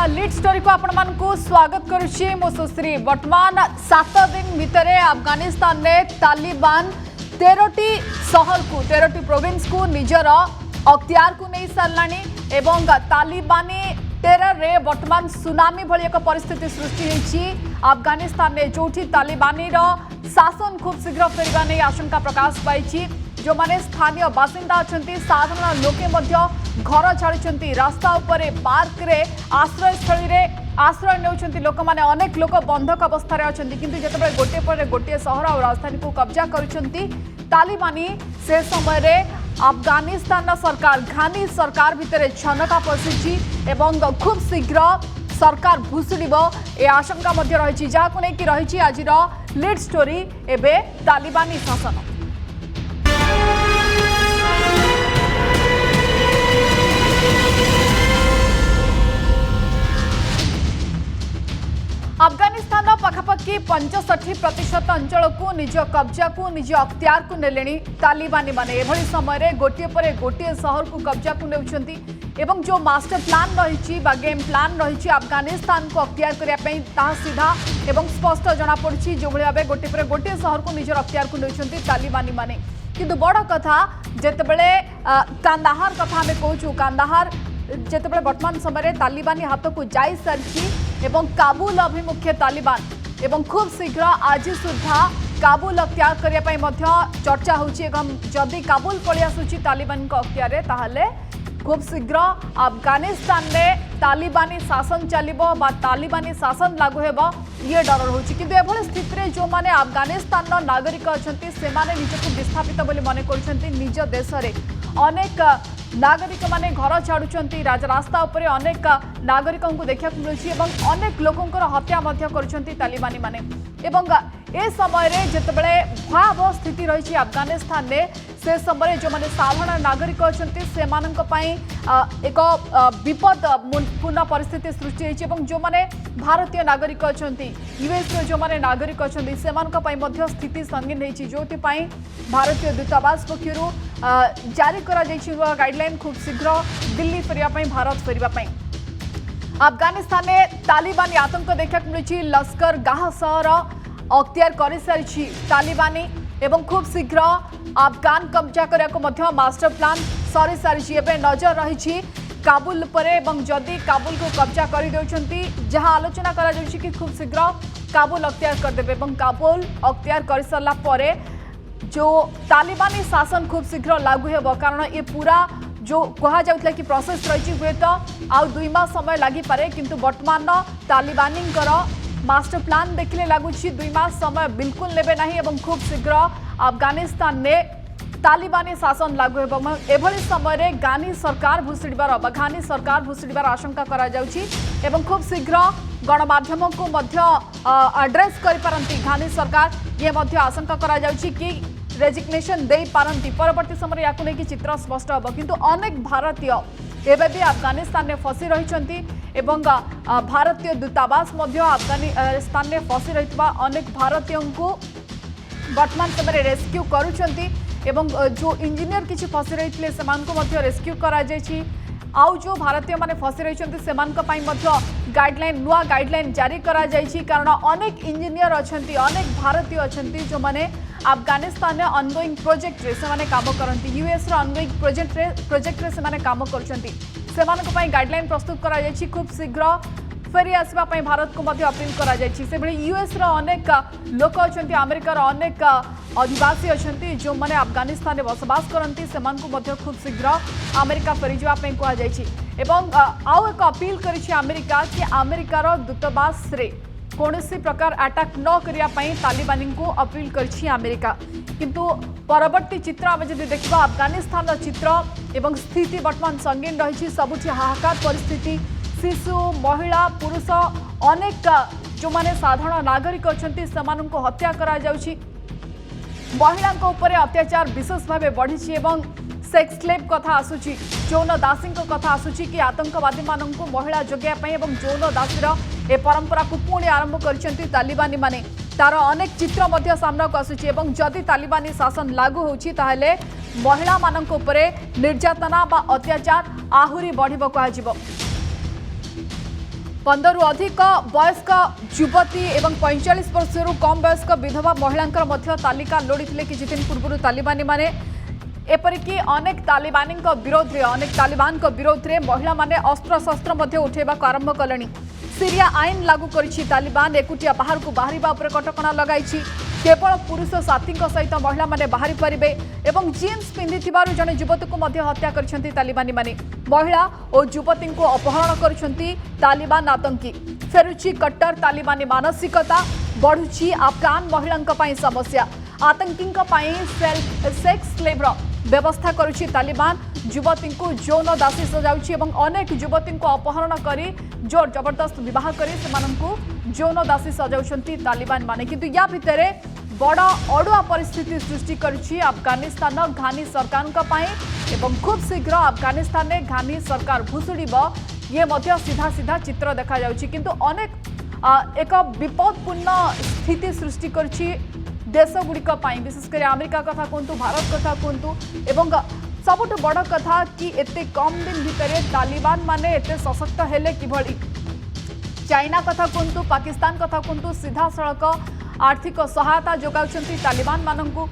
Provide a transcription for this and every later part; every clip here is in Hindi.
लीड स्टोरी को आपण मानकु स्वागत करुछि मो सुश्री। वर्तमान 7 दिन भितर अफगानिस्तान ने तालिबान 13टी शहर को 13टी प्रोविंस को निजर अख्तियार को नहीं सारलानी एवं तालिबानी टेरर रे वर्तमान सुनामी भली एक परिस्थिति सृष्टि होइछि अफगानिस्तान में, जोठी तालिबानी शासन खूब शीघ्र फेरवा नहीं आशंका प्रकाश पाई। जो माने स्थानीय बासिंदा अछंती साधारण लोके मध्य घर छाड़ी रास्ता उपरे पार्क रे आश्रयस्थली रे आश्रय नेउछंती लोक माने अनेक लोक बंधक अवस्था रे अछंती, किंतु जतबे गोटे पर गोटे शहर और राजधानी को कब्जा करिसंती तालिबानी से समय रे अफगानिस्तान सरकार घानी सरकार भितर छनका पसिछि एवं खूब शीघ्र सरकार भूसुड़िब ए आशंका मध्य रही, जहां नै कि रही आज लीड स्टोरी एबे तालिबानी शासन। अफगानिस्तान पाखापाखि 65% अंचल को निज कब्जा को निज अख्तियार को नेले तालिबानी माने। एभली समय गोटे पर गोटे शहर को कब्जा को नेउछंती एवं जो मास्टर प्लान रही गेम प्लान रही अफगानिस्तान को अख्तियार करने सीधा एवं स्पष्ट जना पड़ी जो भाव गोटे पर गोटे शहर को निजर अख्तियार को नेउछंती तालिबानी माने। किंतु बड़ कथा जेतेबेले कांदाहार कथा आम कहूँ, कांदाहार जेतेबेले वर्तमान समय तालिबानी हाथ को जाई सारी एवं काबुल अभिमुखे तालिबान एवं खूब शीघ्र आज सुधा काबुल अख्तियार करने चर्चा होची। जदि काबुल पलि आसुची तालिबान को अख्तियार ताहले खूब शीघ्र अफगानिस्तान में तालिबानी शासन चलिबो बा तालिबानी शासन लागू हेबो ये डर होची। किंतु एभली स्थिति रे जो माने अफगानिस्तान नागरिक अछंती से माने निजको विस्थापित बोली मने करछंती। निज देश रे अनेक नागरिक माने घर छाड़ुचंती, राजरास्ता उपरे अनेक नागरिकों को देखा मिलुछि एवं अनेक लोकंकर हत्या मध्य करछंती तालिबानी माने। एवं ए समय रे जेतेबेले भयावह स्थिति रही अफगानिस्तान में से समय जो माने साधारण नागरिक अछंती से मानक पई एक विपदपूर्ण परिस्थिति सृष्टि होइछि एवं जो माने भारतीय नागरिक अछंती यूएस रे जो माने नागरिक अछंती से मानक पई मध्य स्थिति संगीन होइछि, जोति पई भारतीय दूतावास पक्षरु जारी करा जाइछि गाइडलाइन खूब शीघ्र दिल्ली फेरिया पई भारत फेरिया पई। अफगानिस्तान में तालिबानी आतंक देखा मिलुछि लश्कर गाह शहर अख्तियार कर सारी तालिबानी एवं खूब शीघ्र अफगान कब्जा करने मास्टर प्लान सरी सारी। एवं नजर रही काबुल पर एवं जदि काबुल को कब्जा कर जहां आलोचना करा जाउछि कि खूब शीघ्र काबुल अख्तियार करदेबे एवं काबुल अख्तियार कर सारा पर जो तालिबानी शासन खूब शीघ्र लागू हेबो, कारण ये पूरा जो कहा जाउतला कि प्रोसेस रही हुए तो आउ 2 मास समय लगी पारे, किंतु वर्तमान तालिबानी मास्टर प्लान देखिले लगुच 2 मास समय बिल्कुल लेबे नहीं एवं खूब शीघ्र अफगानिस्तान में तालिबानी शासन लागू हेबो। एभली समय रे घानी सरकार भूसुड़िबार आशंका करा जाउछि एवं खूब शीघ्र गणमाध्यम को मध्य एड्रेस करि पारंती घानी सरकार ये मध्य आशंका करा जाउछि कि रेजिग्नेशन दे पारंती। परवर्ती समय याकु नै कि चित्र स्पष्ट हबो, किंतु अनेक भारतीय एबे भी अफगानिस्तान में फसी रहिछंती एवं भारतीय दूतावास मध्य अफगानिस्तान में फसी रहितबा अनेक भारतीयों को वर्तमान समय रेस्क्यू करुछंती एवं जो इंजीनियर किछि फसी रहितले सेमानको मध्य रेस्क्यू करा जायछि। आउ जो भारतीय माने फसी रहिछंती सेमानक पई मध्य गाइडलाइन नुआ गाइडलाइन जारी करा जायछि, कारण अनेक इंजीनियर अछंती अनेक भारतीय अछंती जो माने अफगानिस्तान में ऑनगोइंग प्रोजेक्ट रे से माने काम करंती, यूएस रो ऑनगोइंग प्रोजेक्ट रे से माने काम करछंती। सेमानक पई गाइडलाइन प्रस्तुत करा जायछि, खूब शीघ्र फेरी आसवा पई भारत को मध्य अपील करा जायछि। से भली यूएस रो अनेक लोक अछंती, अमेरिका रो अनेक अधिवासी अछंती जो माने अफगानिस्तान में बसवास करंती, सेमान को मध्य खूब शीघ्र अमेरिका फेरी जावा पई कहा जायछि एवं आउ एक अपील करिछि अमेरिका कि अमेरिका रो दूतावास रे कौनसी प्रकार अटैक न करिया पई तालिबानी को अपील करिछि अमेरिका। किंतु परवर्ती चित्र आम जदि देखा अफगानिस्तान चित्र एवं स्थिति वर्तमान संगीन रही, सबुठी हाहाकार परिस्थिति, शिशु महिला पुरुष अनेक जो माने साधारण नागरिक अछंती सेमानंको हत्या करा जाउछि। महिलांको ऊपर अत्याचार विशेष भाव बढ़ी एवं सेक्स स्लेव कथा आसुची, यौन दासी कथा आसुची कि आतंकवादी मानंको महिला जोगिया पई एवं यौन दासीर ए परंपरा को पुणी आरंभ करछंती तालिबानी माने। तार अनेक चित्र मध्य सामना को आसुची एवं जदि तालिबानी शासन लागू होउची ताहले महिला मानंको ऊपर निर्यातना बा अत्याचार आहुरी बढ़िबो कहाजिबो। 15 रु अधिक वयस्क युवती एवं 45 वर्ष कम वयस्क विधवा महिला तालिका लोड़ी किछि दिन पूर्व तालिबानी माने एपरिक अनेक तालिबानी विरोध में महिला माने अस्त्र शस्त्र उठेबा आरंभ कले। सीरिया आईन लागू करिछि तालिबान एकुटिया बाहर को बाहरिबा उपर कटकणा लगाइछि। केवल पुरुष साथी सहित महिला माने बाहरी पारिबे एवं जीन्स पिंधिथिबारु जने युवती को मध्य हत्या करिसेंति तालिबानी माने। महिला और युवती को अपहरण करिसेंति तालिबान आतंकी। फेरुछि कट्टर तालिबानी मानसिकता, बढ़ुछि अफगान महिलांक पई समस्या। आतंकी सेक्स स्लेवर व्यवस्था करुछि तालिबान। युवती को यौन दासी सजाउछि एवं अनेक युवती को अपहरण करी जोर जबरदस्त विवाह करी सेमानंकु यौन दासी सजाउछंती तालिबान माने। किंतु या भितरे बड़ अड़ुआ परिस्थिति सृष्टि करुछि अफगानिस्तान घानी सरकार पई एवं खूब शीघ्र अफगानिस्तान में घानी सरकार भुसुड़िब ये मध्य सीधा सीधा चित्र देखा जाउछि। किंतु अनेक एक विपदपूर्ण स्थिति सृष्टि करुछि देशगुड़िक विशेषकर अमेरिका कथा कहतु, भारत कथा कहतु एवं सबुठ बड़ कथा कि एते कम दिन भितर तालिबान माने एते सशक्त हेले किभଳି। चाइना कथा कहतु, पाकिस्तान कथा कहतु, सीधा सड़क आर्थिक सहायता जोगाउछंती तालिबान मानंकु।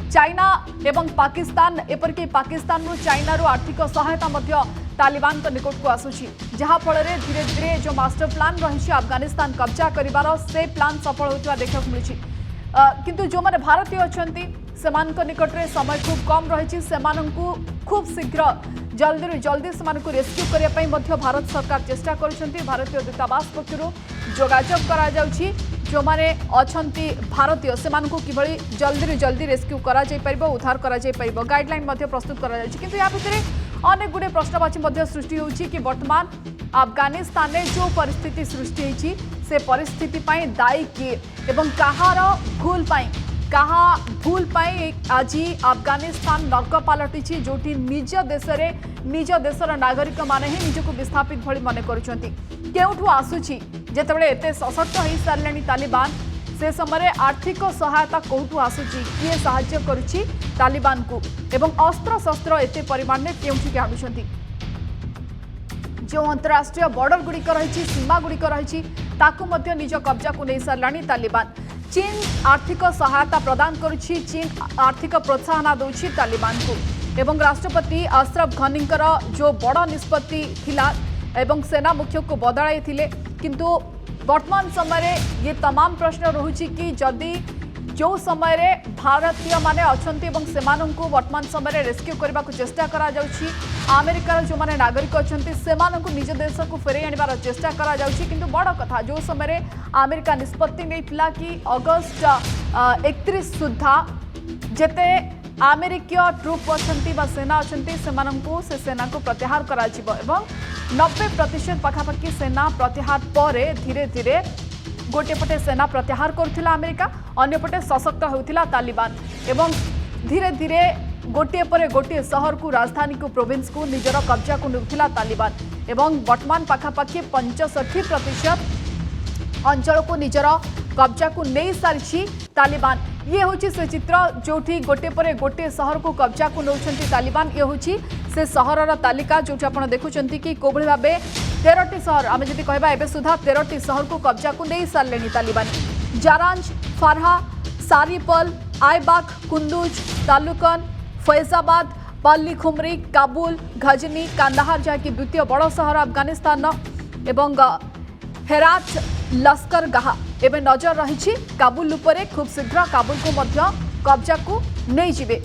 चाइना एवं पाकिस्तान एपरिक पाकिस्तान रु चाइना रु आर्थिक सहायता मध्य तालिबान को निकट को आसुछि, जहा फल धीरे धीरे जो मास्टर प्लान रही अफगानिस्तान कब्जा करिवार से प्लान सफल होता देखा मिली। किंतु जो माने भारतीय अछंती सेमानक निकट रे समय खूब कम रही, सेमानंकु खूब शीघ्र जल्दी जल्दी सेमानंकु रेस्क्यू करिया पई मध्य भारत सरकार चेष्टा करुछंती। भारतीय दूतावास पक्षरु जोगाजोग करा जाउछि, जो माने अछंती भारतीय सेमानंकु किभଳି जल्दी जल्दी रेस्क्यू करा जाय परिबो, उद्धार करा जाय परिबो, गाइडलाइन मध्य प्रस्तुत करा जाउछि। किंतु या भितरे अनेक गुडे प्रश्नवाची मध्य सृष्टि होउछि कि वर्तमान अफगानिस्तान में जो परिस्थिति सृष्टि होइछि से परिस्थिति पाई दायी किए एवं कहार भूल पाई कहा भूल पाई आज अफगानिस्तान नर्क पलटि जोटी निज देशर नागरिक माने ही निजको विस्थापित भली मन करुछंती। केउठु आसुछि जेतेबेले एते सशक्त होई सारलेनी तालिबान, से समय आर्थिक सहायता कौठु आसुछि, किए सहायता करुछि तालिबान को एवं अस्त्र शस्त्र एते परिमाण में केउठु के आनुछंती। जो अंतरराष्ट्रीय बॉर्डर गुड़िक रही, सीमा गुड़िक रही, ताकू मध्य निज कब्जा को नहीं सारलानी तालिबान। चीन आर्थिक सहायता प्रदान करुछि, चीन आर्थिक प्रोत्साहन दौछि तालिबान को एवं राष्ट्रपति अशरफ घनीकर जो बड़ निष्पत्ति थिला एवं सेना मुख्य को बदलाई थिले। किंतु वर्तमान समय ये तमाम प्रश्न रहुछि कि जदि जो समय भारतीय माने अछंती एवं सेमानंकु वर्तमान समय रेस्क्यू करने को चेष्टा करा जाउछि, अमेरिकार जो माने नागरिक अछंती सेमानंकु निज देश को फेरई आनिबार चेष्टा करा जाउछि। किंतु बड़ कथा जो समय अमेरिका निष्पत्ति नैथिला कि अगस्त 31 सुद्धा जेते अमेरिकीय ट्रुप अछंती बा सेना अछंती सेमानंकु से सेना को प्रत्याहार करा जिवो एवं 90% पाखापाखि सेना प्रत्याहार पर धीरे धीरे गोटे पटे सेना प्रत्याहार करुथिला अमेरिका, अन्य पटे सशक्त होउथिला तालिबान एवं धीरे धीरे गोटे पर गोटे शहर को राजधानी को प्रोविंस को निजर कब्जा को नेउथिला तालिबान एवं वर्तमान पाखापाखि 65% अंचल को निजर कब्जा को नहीं सारी तालिबान। ये होची से चित्र जोठी गोटे पर गोटे शहर को कब्जा को नौछंती तालिबान। ये होची से शहरर तालिका जो आपण देखुचंती कि कोभଳି भाबे 13टी शहर आमे जदि कहबा एबे सुधा 13टी शहर को कब्जा को नहीं सारलेनी तालिबान। जारांज, फारहा, सारीपल, आयबाक, कुंदुज, तालुकन, फैजाबाद, पल्ली खुमरी, काबुल, घजनी, कांदाहार जहाँकि द्वितीय बड़ शहर अफगानिस्तान एवं हेरात, लश्कर गाह एवं नजर रही काबुल उपरे खूब शीघ्र काबुल को मध्य कब्जा को नहीं जिबे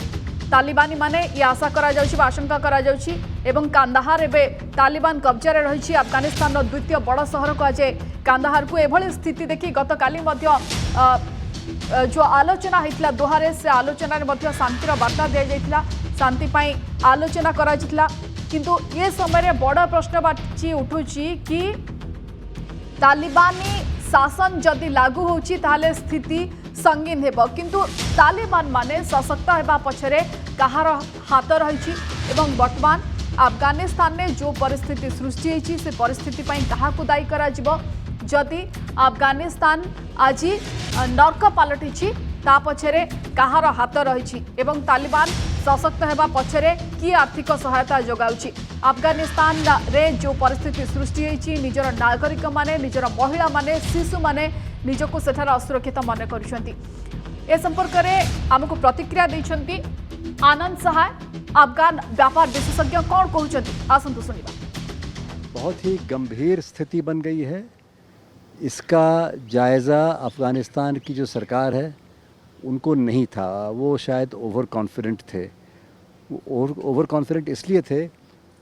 तालिबानी माने ये आशा करा जाउछि, आशंका करा जाउछि एवं कांदाहार एबे तालिबान कब्जा रे रही अफगानिस्तान द्वितीय बड़ शहर कहुए कांदाहार को। एभली स्थिति देखि गतकाली मध्य जो आलोचना होता दोहारे से आलोचना रे शांतिर वार्ता दिया जाइथिला, शांति पाई आलोचना करा जाइथिला। किंतु ये समय बड़ प्रश्नवाची उठुछि कि तालिबानी शासन जदि लागू होछि ताले स्थिति संगीन हेब, किंतु तालिबान माने सशक्त हेबा पछरे कहार हाथ रही एवं वर्तमान अफगानिस्तान में जो परिस्थिति सृष्टि होइछि से परिस्थिति पई कहाकु दायी करा जिवो। जदि अफगानिस्तान आज नर्क पलटि ता पछरे कहार हाथ रही एवं तालिबान सशक्त होगा पछरे कि आर्थिक सहायता जोगाउछि। अफगानिस्तान रे जो परिस्थिति सृष्टि होइछि निजर नागरिक माने निजर महिला माने शिशु माने निजको सेठार असुरक्षित मन करुछंती। ए संपर्क में आमको प्रतिक्रिया देइछंती आनंद सहाय अफगान व्यापार विशेषज्ञ कौन कहते आसतु सुनिबा। बहुत ही गंभीर स्थिति बन गई है। इसका जायज़ा अफ़गानिस्तान की जो सरकार है उनको नहीं था। वो शायद ओवर कॉन्फिडेंट थे। वो ओवर कॉन्फिडेंट इसलिए थे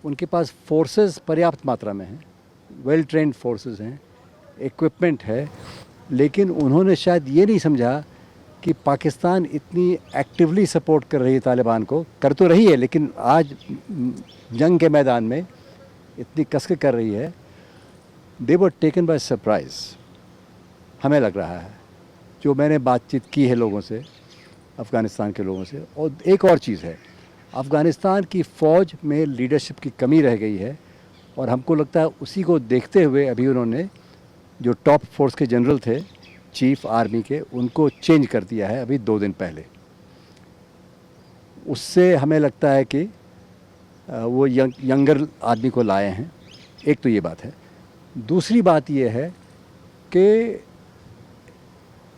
उनके पास फोर्सेस पर्याप्त मात्रा में हैं, वेल ट्रेंड फोर्सेस हैं, इक्विपमेंट है, लेकिन उन्होंने शायद ये नहीं समझा कि पाकिस्तान इतनी एक्टिवली सपोर्ट कर रही है तालिबान को। कर तो रही है लेकिन आज जंग के मैदान में इतनी कसके कर रही है। दे वर टेकन बाय सरप्राइज हमें लग रहा है, जो मैंने बातचीत की है लोगों से, अफ़गानिस्तान के लोगों से। और एक और चीज़ है, अफ़गानिस्तान की फ़ौज में लीडरशिप की कमी रह गई है और हमको लगता है उसी को देखते हुए अभी उन्होंने जो टॉप फोर्स के जनरल थे, चीफ आर्मी के, उनको चेंज कर दिया है अभी 2 दिन पहले। उससे हमें लगता है कि वो यंगर आदमी को लाए हैं। एक तो ये बात है। दूसरी बात ये है कि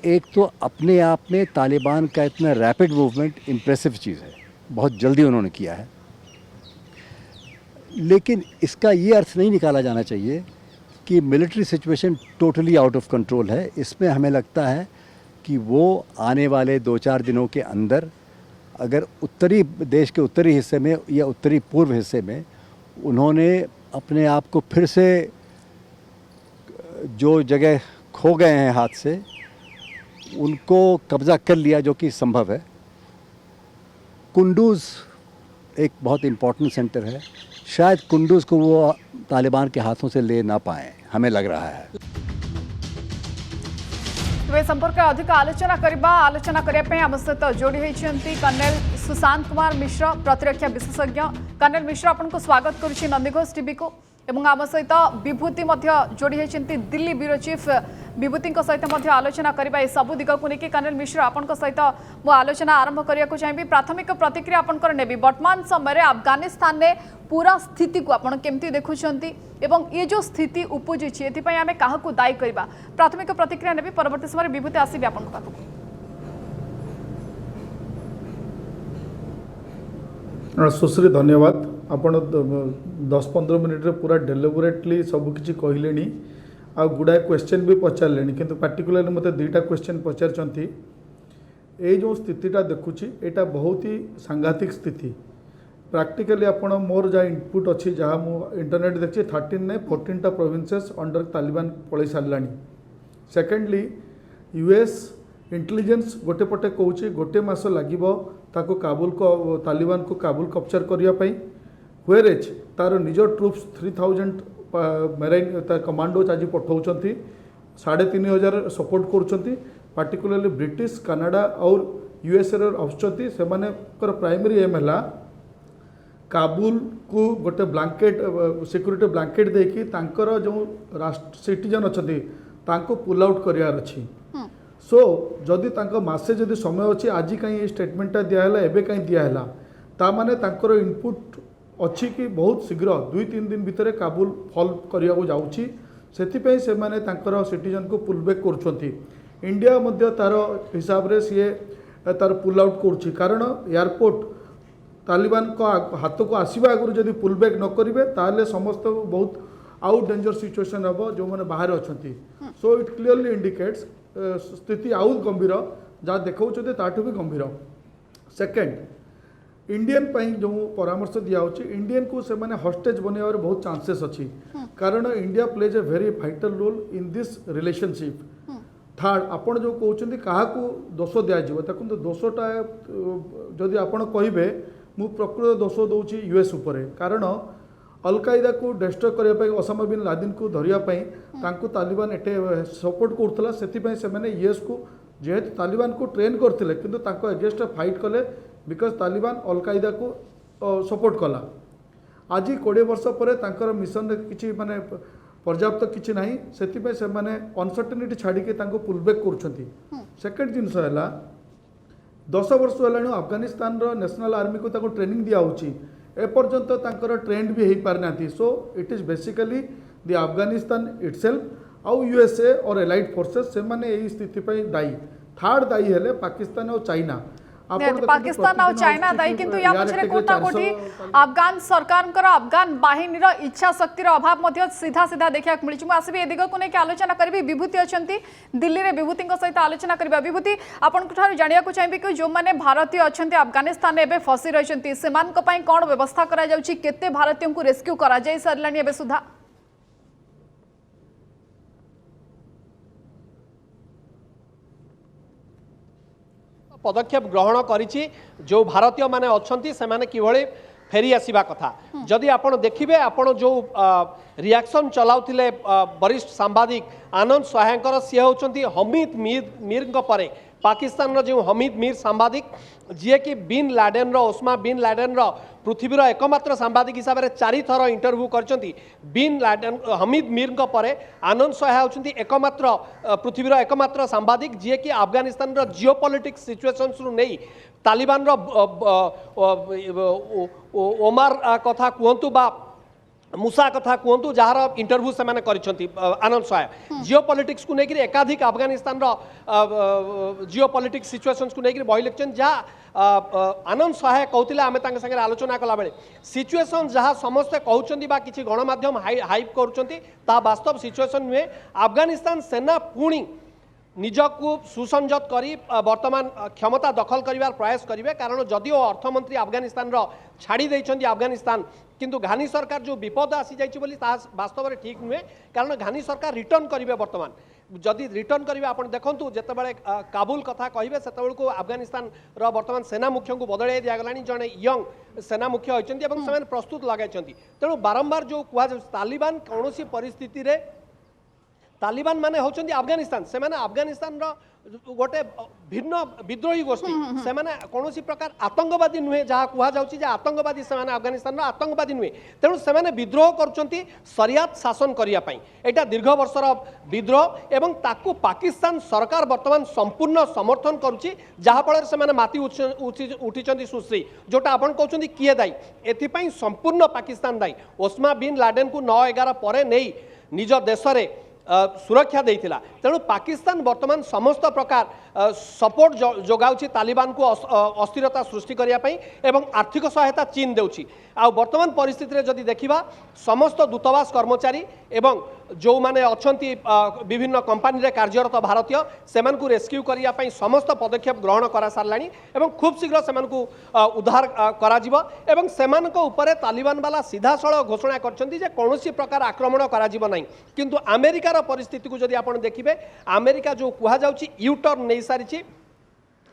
एक तो अपने आप में तालिबान का इतना रैपिड मूवमेंट इम्प्रेसिव चीज़ है, बहुत जल्दी उन्होंने किया है। लेकिन इसका ये अर्थ नहीं निकाला जाना चाहिए कि military situation totally out of control है। इसमें हमें लगता है कि वो आने वाले 2-4 दिनों के अंदर अगर देश के उत्तरी हिस्से में या उत्तरी पूर्व हिस्से में उन्होंने अपने आप को फिर से जो जगह खो गए हैं हाथ से, उनको कब्ज़ा कर लिया, जो कि संभव है। कुंडूज़ एक बहुत इम्पोर्टेंट सेंटर है, शायद कुंडूज़ को वो तालिबान के हाथों से ले ना पाएँ, हमें लग रहा है। तो संपर्क में अधिक आलोचना करने आम सहित जोड़ी होती कर्नेल सुशांत कुमार मिश्र, प्रतिरक्षा विशेषज्ञ। कर्नेल मिश्र, आपको स्वागत करुच्ची नंदीघोष टीवी को। एवं आम सहित विभूति जोड़ी होती दिल्ली ब्यूरो चीफ विभूति सहित आलोचना करने सबू दिग को लेकिन कर्नेल मिश्र आपण सहित मु आलोचना आरंभ करने को चाहिए। प्राथमिक प्रतिक्रिया आपंकर नेबी वर्तमान समय अफगानिस्तान ने पूरा स्थिति को आपण केमती देखुंट एवं ये जो स्थिति उपजुची एथिपाई आमे काहाकू दायी करबा। प्राथमिक प्रतिक्रिया नेबी, परवर्ती समय विभूति आसीबे आपण पाखक। सुश्री धन्यवाद। आपण 10-15 मिनिट रे पूरा डेलिबरेटली सबकिछि कहले आ गुड़ाए क्वेश्चन भी पचारे किंतु पार्टिकुलरली मते 2टा क्वेश्चन पचारचंती। ये जो स्थितिटा देखुची एटा बहुत ही सांघातिक स्थिति। प्रैक्टिकली आपण मोर जहाँ इनपुट अच्छी जहाँ मु इंटरनेट देखी 13 ने 14टा प्रोविंसेस अंडर तालिबान पलि सारा। सेकेंडली यूएस इंटेलिजेंस गोटे पटे कौची गोटे मास लगिबो ताको काबुल को तालिबान को काबुल कैप्चर करने, व्हेयर एज तार निज ट्रुप्स 3000 मेराइन कमांडोज आज पठाउछंती, 3500 सपोर्ट करुछंती। पार्टिकुलरली ब्रिटिश, कनाडा और यूएसए आसुछंती। से प्राइमरी एम है काबुल को गोटे ब्लैंकेट सिक्योरिटी ब्लैंकेट देकी तांकर जो राष्ट्र सिटीजन अच्छी तांको पुल आउट करार अच्छी। सो जदि तांको मासे जदि समय अच्छी आज कहीं स्टेटमेंटा दिहला एबे कहीं दिहला ता माने तांकर इनपुट अच्छी कि बहुत शीघ्र 2-3 दिन भितर काबुल फॉल करिया को जाउची। सेथिपई से माने तांकर सिटीजन को पुल बैक करुछंती। इंडिया मध्य तार हिसाब रे सीए तार पुल आउट करुछि, कारण एयरपोर्ट तालिबान को हाथ को आसवा आगु जदि पुल बैक न करेंगे ताले समस्त बहुत आउट डेंजर सिचुएशन हम जो मैंने बाहर अच्छा। सो इट क्लीयरली इंडिकेट्स स्थिति आउट गंभीर, जहाँ देखा ताठू भी गंभीर। सेकेंड, इंडियन जो परामर्श दिखाई इंडियन को से माने हॉस्टेज बनवार बहुत चांसेस अच्छी, कारण India plays a very vital role in this relationship. Third, आपण जो कहते क्या दोष दिज्व देखो दोषटा जदि आपण कहे मु प्रकृत दोष दूसरी यूएस उपर, कारण अलकायदा को डिस्ट्रॉय करने ओसामा बिन लादेन को धरियापाई तालिबान एटे सपोर्ट करुला। से यूएस को जेहेतु तालिबान को ट्रेन करते किंतु तांको अगेंस्ट फाइट कले बिकज तालिबान अलकायदा को सपोर्ट कला। आज 20 वर्ष पर तांकर मिशन किसी माने पर्याप्त किसी ना से अनसर्टेनिटी छाड़ी पुल बैक कर। सेकेंड जिनस है 10 वर्ष है अफगानिस्तान नेशनल आर्मी को ताको ट्रेनिंग दिया एपर्यंत तांकर ट्रेंड भी हो पारि ना। So it is basically the Afghanistan itself आउ यूएसए और एलाइड फोर्सेस से माने यही स्थिति पे दायी। थर्ड दायी हेले पाकिस्तान और चाइना। पाकिस्तान और चाइना दायी किंतु या पछरे कोटा कोटी अफगान सरकार अफगान बाहिनी इच्छा शक्तिर अभाव मध्य सीधा सीधा देखा मिली। आसबि ए दिग को लेकिन आलोचना करी। विभूति अच्छा दिल्ली में विभूति सहित आलोचना करबा। विभूति आपन जानिया चाहिए कि जो मैंने भारतीय अच्छा अफगानिस्तान एवं फसी रही से कौन व्यवस्था करा जाउछि, केते भारतीयों को रेस्क्यू करा जाय सारलानी एबे सुधा? पदक्षेप ग्रहण करिछि जो भारतीय माने अछंती से माने किभଳି फेरी आसीबा कथा। जदि आपण देखिबे आपण जो रिएक्शन चलाउथिले वरिष्ठ सांबादिक आनंद सहायकर सी होचंती हमीद मीर परे पाकिस्तान जो हमीद मीर सांबादिक जी कि बिन लाडेन ओस्मा बिन लाडेन पृथ्वीर एकमात्र सांबादिक हिसाब से 4 थर इंटरव्यू करचंती। बिन लाडेन हमीद मीर परे आनंद सहाय होचंती एकमात्र पृथ्वीर एकमात्र सांबादिक जी कि अफगानिस्तान जिओपॉलिटिक्स सिचुएशंस रु नहीं तालिबान ओमार कथा कहतु बा मूसा कथा कहतु जार इंटरव्यू से माने करिसंती आनंद सहाय जिओपॉलिटिक्स को लेकर एकाधिक अफगानिस्तान जिओपॉलिटिक्स सिचुएशंस को लेकर बही लिखछन जहाँ आनंद सहाय कहते आम संगे आलोचना कला बेले सिचुएशन जहाँ समस्ते कहते बा किसी गणमाध्यम हाइप करुँच वास्तव सिचुएशन नुहे। अफगानिस्तान सेना पुणी निजको सुसंजत करी वर्तमान क्षमता दखल करिवार प्रयास करिवे कारण जदिओ अर्थमंत्री अफगानिस्तान छाड़ी देइछन्ती अफगानिस्तान किंतु घानी सरकार जो विपद आसी जाइछि बोली ता वास्तव में ठीक नुहे कारण घानी सरकार रिटर्न करिवे। वर्तमान जदि रिटर्न करिवे आपण देखंतु जेतेबेले काबुल कथा कहिबे सेतेबेलको अफगानिस्तान वर्तमान सेना मुख्य को बदलाई दिया गलानी जने यंग सेना मुख्य होइछन्ती एवं सेमान प्रस्तुत लगाइछन्ती। तेणु बारंबार जो कुआ तालिबान कौनसी परिस्थिति रे तालिबान माने होचंती अफगानिस्तान से माने अफगानिस्तान गोटे भिन्न विद्रोही गोष्ठी से माने कौनसी प्रकार आतंकवादी नुहे जहाँ कह जाउछि जे आतंकवादी से माने अफगानिस्तान आतंकवादी नुहे। तेणु से माने विद्रोह करुचंती शरियत शासन करिया पई एटा दीर्घ वर्षर विद्रोह एवं ताकू पाकिस्तान सरकार वर्तमान संपूर्ण समर्थन करुछि जहाँ फल से माने माती उठिचंती सुश्री जोटा आपण कहउछंती किए दायी एथिपई संपूर्ण पाकिस्तान दायी। ओस्मा बिन लाडेन को 9/11 परे नहीं निज देश रे सुरक्षा देइथिला। तेणु पाकिस्तान वर्तमान समस्त प्रकार सपोर्ट जोगाउछि तालिबान को अस्थिरता सृष्टि करिया पई एवं आर्थिक सहायता चीन देउछि। आ वर्तमान परिस्थिति रे जदि देखिबा समस्त दूतावास कर्मचारी एवं जो माने अछंती विभिन्न कंपनी रे कार्यरत भारतीय सेमान को रेस्क्यू करिया पई समस्त पदक्षेप ग्रहण करा सारलानी एवं खूब शीघ्र सेमान को उद्धार करा जिवो एवं सेमान को ऊपर तालिबान वाला सीधा सळ घोषणा करछंती जे कोनोसी प्रकार आक्रमण करा जिवो नाही। किंतु अमेरिकार परिस्थिति को जदि आपण देखिबे अमेरिका जो कुहा जाउछि यू टर्न नै सारिछि।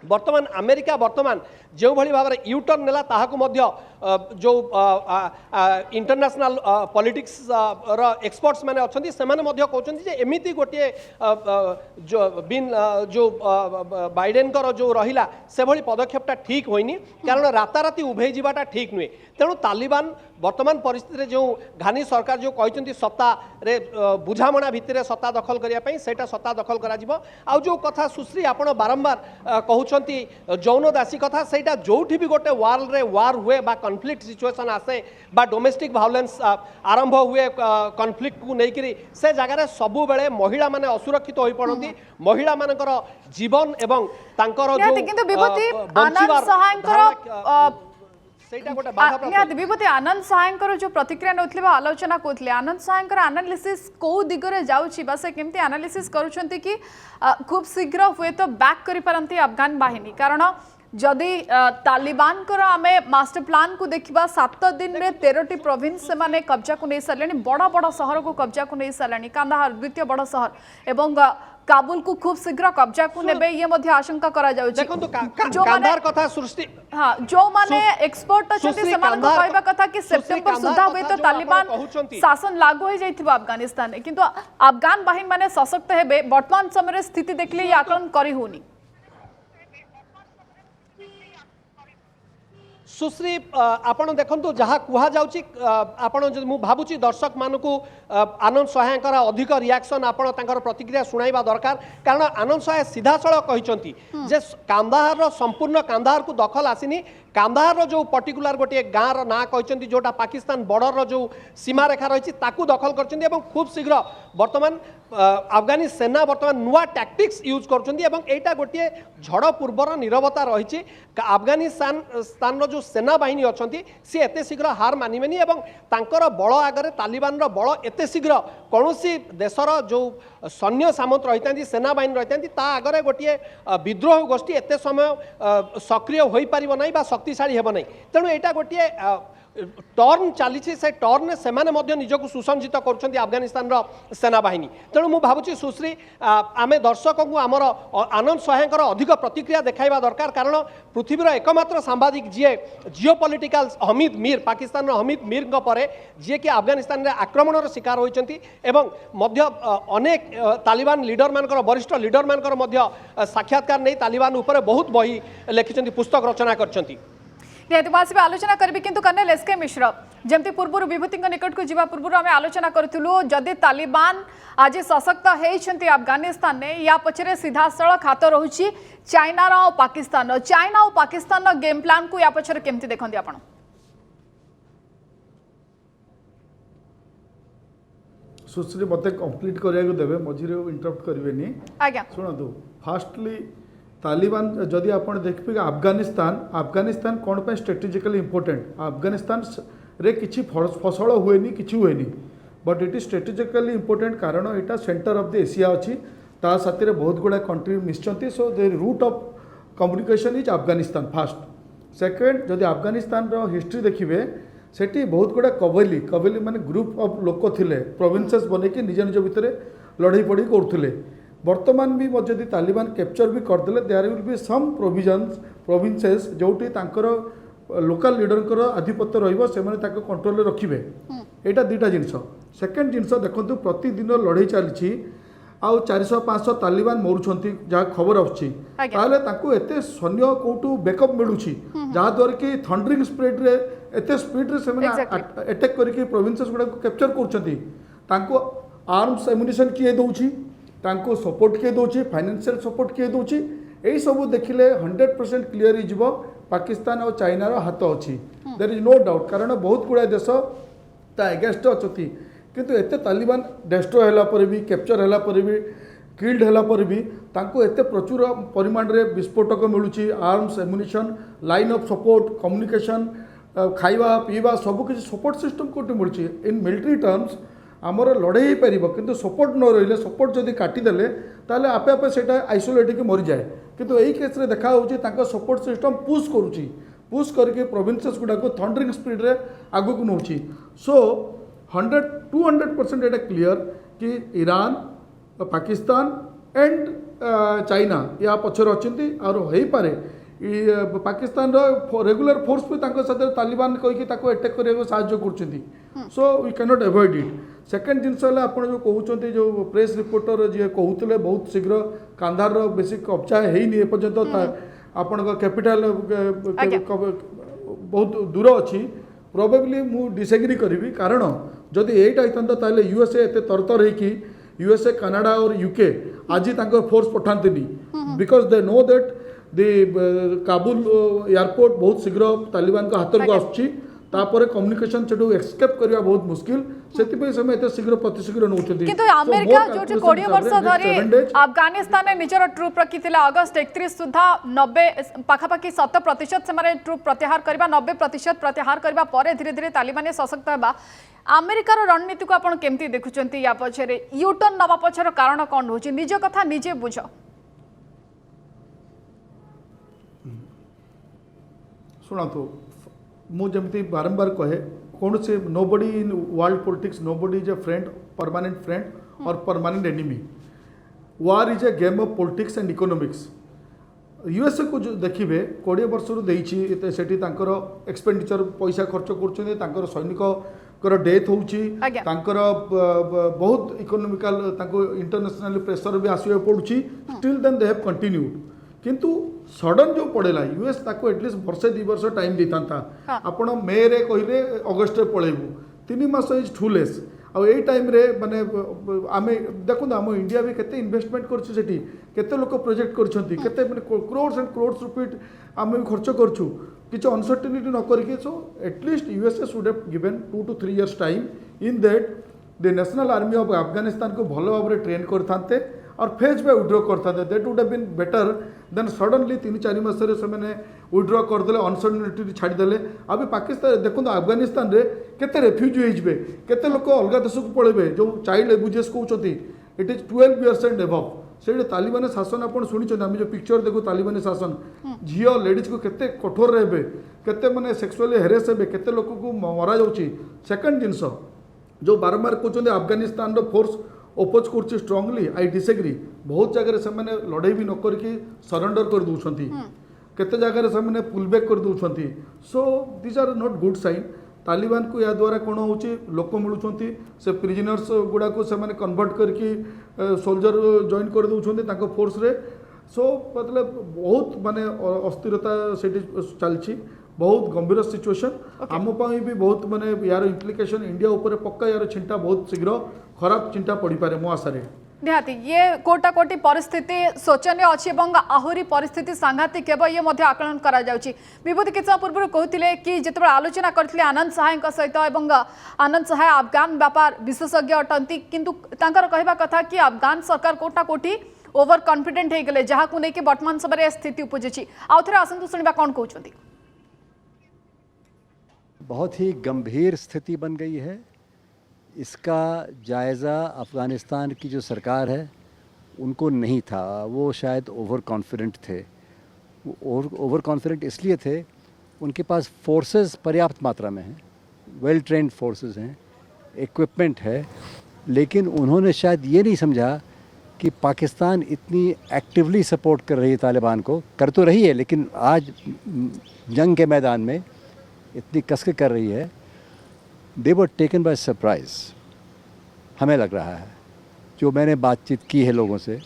वर्तमान अमेरिका वर्तमान जो भली भाव यू टर्न नेला ताहाकु मध्य जो इंटरनेशनल पॉलिटिक्स एक्सपर्ट्स माने अछंती सेमाने मध्य कहउछंती जे एमिति गोटे जो बिन जो बाइडेन कर जो रहिला से भली पदक्षेपटा ठीक होइनी कारण राताराती उभे जीवाटा ठीक नुहे। तेणु तालिबान वर्तमान परिस्थिति जो घानी सरकार जो कहते सत्ता रे बुझामणा भितर सत्ता दखल करने सेटा सत्ता दखल करा जिवो। आ जो कथा सुश्री आपण बारंबार कहउछंती जौन दासी कथा सेटा जोठी भी गोटे वर्ल्ड रे वार हुए बा कॉन्फ्लिक्ट सिचुएशन आसे बा डोमेस्टिक वायलेंस आरंभ हुए कॉन्फ्लिक्ट को लेकरी से जगह रे सबु बेले महिला माने असुरक्षित होई पड़ती महिला मानकर जीवन एवं तांकर जो किंतु विभूति आनंद सहायकर विभूति आनंद सहायकर जो प्रतिक्रिया नौथिले आलोचना करथिले आनंद सहायकर एनालिसिस को दिगरे जाउछि बा से केमती एनालिसिस करूछंती कि खूब शीघ्र हुए तो बैक करि पारंती अफगान बाहिनी कारण जदि तालिबान कर आमे मास्टर प्लान को देखिबा 7 दिन रे 13टी प्रोविंस से माने कब्जा को नहीं सारलेनी बड़ बड़ शहर को कब्जा को नहीं सारलेनी कांदाहार द्वितीय बड़ शहर एवं काबुल को खूब शीघ्र कब्जा को नेबे ये मध्य आशंका करा जाउछि। देखंतु कांदाहार कथा सृष्टि हां जो माने एक्सपर्ट अछथि सेमान को कहबा कथा कि सेप्टेम्बर सुधा हुए तो तालिबान शासन लागू हो जाइथिबा अफगानिस्तान किंतु अफगान बाहिनी माने सशक्त हेबे वर्तमान समय स्थिति देखले ये आकलन करी होनी। सुश्री आपण देखंतु जहाँ कुहा जाउची आपण मु भाबुची दर्शक मानकु आनंद सहायकर अधिक रिएक्शन आपण तांकर प्रतिक्रिया सुनाइबा दरकार कारण आनंद सहाय सीधा सळ कहिसंती जे कांदाहार रो संपूर्ण कांदाहार को दखल आसिनी कांदाहार रो जो पर्टिकुलर गोटे गाँव रो ना कहिसंती जोटा पाकिस्तान बॉर्डर रो जो सीमा रेखा रही ताकू दखल करछंती एवं खूब शीघ्र वर्तमान अफगानी सेना वर्तमान नुआ टैक्टिक्स यूज करछंती एवं एटा गोटे झड़ पूर्वर नीरवता रही अफगानिस्तान रो जो सेना बाहिनी अच्छी सी एते शीघ्र हार मानिबेनी एवं तांकर बल आगरे तालिबान रो बल एते शीघ्र कौनसी देशर जो सैन्य सामंत रही सेना बाहिनी रही ता आगरे गोटे विद्रोह गोष्ठी एते समय सक्रिय हो पार ना बा शक्तिशाली हेब ना तेणु यहाँ गोटे टर्न चली से टर्न से निजक सुसंजित कर अफगानिस्तान सेना बाहिनी तेणु मु भावुची सुश्री आम दर्शक को आमर आनंद सहायकर अधिक प्रतिक्रिया देखा दरकार कारण पृथ्वीर एकमात्र सांबादिक जी जिओपॉलिटिकल हमीद मीर पाकिस्तान हमीद मीर पर जी कि अफगानिस्तान में आक्रमण शिकार होती अनेक तालिबान लीडर मान वरिष्ठ लीडर मान साक्षात्कार नहीं तालिबान उपर बहुत बही लिखिं पुस्तक रचना कर निहत आलोचना करी किंतु कर्नेल एसके मिश्र जमती पूर्व विभूति निकट को जीवा पूर्व आम आलोचना करूँ जदि तालिबान आज सशक्त होती अफगानिस्तान ने या पछरे सीधा सड़क हाथ रही चाइना और पाकिस्तान गेम प्लान को या पछरे केमती देखते आपण सुश्री मत कंप्लीट करिया देबे मझिरे इंटरप्ट करिवेनी आज्ञा शुणु फास्टली तालिबान जदि आप देखिए अफगानिस्तान कौन पे स्ट्रेटेजिकली इंपोर्टेंट अफगानिस्तान रे किसी फसल हुए किसी हुए but it is strategically important कारण यहाँ सेंटर ऑफ द एशिया अच्छी ता साथी बहुत गुड़ा कंट्री मिसचंती so the route of communication is Afghanistan first second जदि अफगानिस्तान रो हिस्ट्री देखिए सेठी बहुत गुड़ा कबैली माने ग्रुप ऑफ लोक थिले प्रोविंसेस बनेकी निज निज भितर लड़ाई पड़ी करुले वर्तमान भी जदि तालिबान कैप्चर भी करदे there will be some provinces जोटी तांकर लोकल लीडर आधिपत्य रही कंट्रोल रखिए यहाँ दुईटा जिनस सेकेंड जिनस देखो प्रतिदिन लड़ाई चली आउ 400-500 तालिबान मरुंच जहाँ खबर आते सैन्य कौटू बेकअप मिलूँ जहाद्वारा कि थंडरिंग स्पीड रे एते स्पीड रे अटैक करके प्रोविंसेस गुड़ा कैप्चर कर आर्म्स एम्युनिशन किए दौची तांको सपोर्ट किए दौची फाइनेंशियल सपोर्ट किए दौची यही सब देखिले 100% क्लियर हो पाकिस्तान और चाइनार हाथ अच्छी देयर इज नो डाउट कारण बहुत गुड़ा देश ता एगेंस्ट अच्छी किंतु एते तालिबान डेस्ट्रॉय होला पर भी कैप्चर होला पर भी किल्ड होला पर भी तांको एते प्रचुर परिमाण रे विस्फोटक मिलूची arms ammunition line of support communication खाइबा पीवा सब किसी सपोर्ट सिस्टम कोटी मिलूची इन मिलिट्री टर्म्स आमर लड़ाई हो पार किंतु सपोर्ट न रही सपोर्ट जदि काटिदेले ताले आपे आपे सेटा आइसोलेट की मरी जाए किंतु यही केस रे देखा होची सपोर्ट सिस्टम पुश करके प्रोविंसेस गुड़ा को थंडरिंग स्पीड रे आगु को नौची सो 200% एटा क्लियर कि ईरान पाकिस्तान एंड चाइना या पछर अच्छी और हो पारे पाकिस्तान रेगुलर फोर्स भी साथ तालिबान कहीकि अटैक करने साहाय्य कर so we can not avoid it second जिनस आप जो कहते जो प्रेस रिपोर्टर जी कहते बहुत शीघ्र कांधार बेसी कब्जा होनी एपर्यंत आपण कैपिटल बहुत दूर अच्छी प्रोबेबली मु डिसएग्री करी कारण जदि यहीटा होता ताले यूएसए एत तरतर होगी यूएसए कनाडा और यूके आज फोर्स पठाती because they know that the Kabul airport बहुत शीघ्र तालिबान को हाथ को आसुची तापर कम्युनिकेशन से एक्सकेप करवा बहुत मुश्किल से एत शीघ्र प्रतिशीघ्र नौकरी किंतु अमेरिका जो 20 वर्ष धरी अफगानिस्तान में निजर ट्रुप रखी अगस्त 31 सुधा 90 पाखापाखि 7% से ट्रुप प्रत्याहार करवा 90% प्रत्याहार करवा पर धीरे धीरे तालिबान सशक्त होगा अमेरिकार रणनीति को आपड़ केमती देखुं या पछरे यूटर्न नवा पछर कारण कौन हो निज कथा निजे बुझ शुणु मुझे बारंबार कहे कौन से nobody in world politics nobody is a friend permanent friend और permanent enemy war is a game of politics and economics USA को जो देखिए 20 वर्ष से एक्सपेंडिचर पैसा खर्च कर सैनिक डेथ होची बहुत इकोनॉमिकल इंटरनेशनल प्रेशर भी आसवा पड़ुची still then they have continued किंतु सडन जो पड़ेला यूएस ताको एटलिस्ट वर्षे 2 वर्ष टाइम देता आपण मे रे कहले अगस्त रे पळेबू 3 मास इज टू लेस आ ए टाइम रे माने आमे देखो आम इंडिया भी केते इन्वेस्टमेंट करछु सेठी केते लोक प्रोजेक्ट करछंती केते माने क्रोड्स एंड क्रोड्स रुपीट आमे भी खर्च करछु किछ अनसर्टेनिटी न करके सो at least USA should have given 2 to 3 years time in that the national army of Afghanistan को भल भाव में ट्रेन करते और फेज पे विड्रॉ करते that would have been better than suddenly 3-4 मास से विड्रॉ करदे अनसर्टेनिटी छाड़देले अभी पाकिस्तान देखो अफगानिस्तान रे केते रेफ्यूजी होइजबे केते लोक अलग देश को पळेबे जो चाइल्ड एब्यूजेस कहउछती it is 12 years and above से तालिबान शासन आप शुणी आम जो पिक्चर देखो तालिबान शासन झील लेडीज को केते कठोर रे केते माने सेक्सुअली हेरेस हे केते लोक को मरा जाउची सेकंड जिनस जो बारंबार कहते अफगानिस्तान फोर्स ओपोज कर स्ट्रांगली आई डिसएग्री बहुत जगह से मैंने लड़ाई भी न करके सरेंडर कर दौरान केते जगह से पुल बैक कर दौरान so this are not good sign Taliban को या द्वारा कौन हो लोक मिलुंट से प्रिजनर्स गुड़ा को से कन्वर्ट करके सोल्जर जॉइन कर दौरान फोर्स रे सो मतलब बहुत माने अस्थिरता से चलती बहुत गंभीर सिचुएशन आम भी बहुत माने यार इम्प्लिकेशन इंडिया ऊपर पक्का यार चिंता बहुत शीघ्र खराब चिंता पड़ पारे मो आशा निहाती ये कोटा कोटी परिस्थिति शोचनीय अच्छी आहरी परिस्थिति सांघातिक ये आकलन करा जाउची विभूति किछ पूर्व कहते कि जिते आलोचना करथिले आनंद सहाय सहित आनंद सहाय अफगान व्यापार विशेषज्ञ अटंती किंतु तांकर कहबा कथा कि अफगान सरकार कोटा कोटी ओवर कॉन्फिडेंट हो गले जहां को लेकिन वर्तमान समय स्थिति उपजी आउ थे आसतु शुणा कौन कहते बहुत ही गंभीर स्थिति बन गई है। इसका जायज़ा अफ़गानिस्तान की जो सरकार है उनको नहीं था, वो शायद ओवर कॉन्फिडेंट थे। वो ओवर कॉन्फिडेंट इसलिए थे उनके पास फोर्सेस पर्याप्त मात्रा में हैं, वेल ट्रेंड फोर्सेस हैं, इक्विपमेंट है, लेकिन उन्होंने शायद ये नहीं समझा कि पाकिस्तान इतनी एक्टिवली सपोर्ट कर रही है तालिबान को, कर तो रही है लेकिन आज जंग के मैदान में इतनी कसके कर रही है। दे वर टेकन बाय सरप्राइज, हमें लग रहा है, जो मैंने बातचीत की है लोगों से,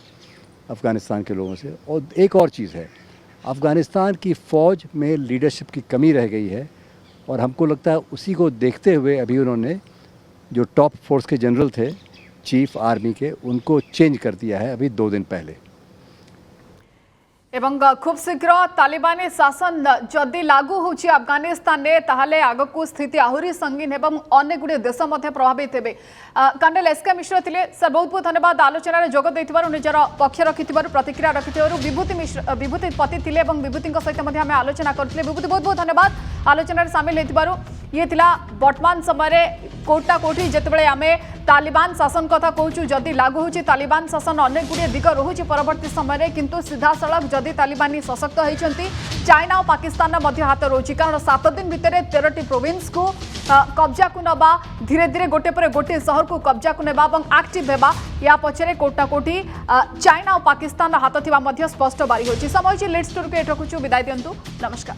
अफ़गानिस्तान के लोगों से। और एक और चीज़ है, अफ़गानिस्तान की फ़ौज में लीडरशिप की कमी रह गई है और हमको लगता है उसी को देखते हुए अभी उन्होंने जो टॉप फोर्स के जनरल थे, चीफ आर्मी के, उनको चेंज कर दिया है अभी 2 दिन पहले। एवं खूब शीघ्र तालिबानी शासन जदि लागू होची अफगानिस्तान में ताहले आगकू स्थिति आहुरी संगीन एवं अनेक गुड़े देश प्रभावित हे। कर्नल एस के मिश्र थे सर, बहुत बहुत धन्यवाद आलोचन जोग देथिबारु, निजर पक्ष रखिथिबारु, प्रतिक्रिया रखिथिबारु। विभूति पति थिले एवं विभूति सहित आम आलोचना करथिले। विभूति बहुत बहुत धन्यवाद आलोचन सामिल होथिबारु। ये थिला वर्तमान समय कोटा कोठी जितेबाला आम तालिबान शासन कथा कहूँ, जदि लागू होची तालिबान शासन अनेक गुड़े दिग रोचे परवर्ती समय, किंतु सीधा सड़क जदि तालिबानी सशक्त होती चाइना और पाकिस्तान हाथ रोचे, कारण 7 दिन भितर 13टी प्रोविंस को कब्जा को नवा, धीरे धीरे गोटे पर गोटे सहर को कब्जा को नेबा और एक्टिव हेबा, या पछरे कोटा कोठी चाइना और पाकिस्तान हाथ थिबा स्पष्ट बारी होची। समय लीड स्टोरी को रखुछु, विदाय दियंतु, नमस्कार।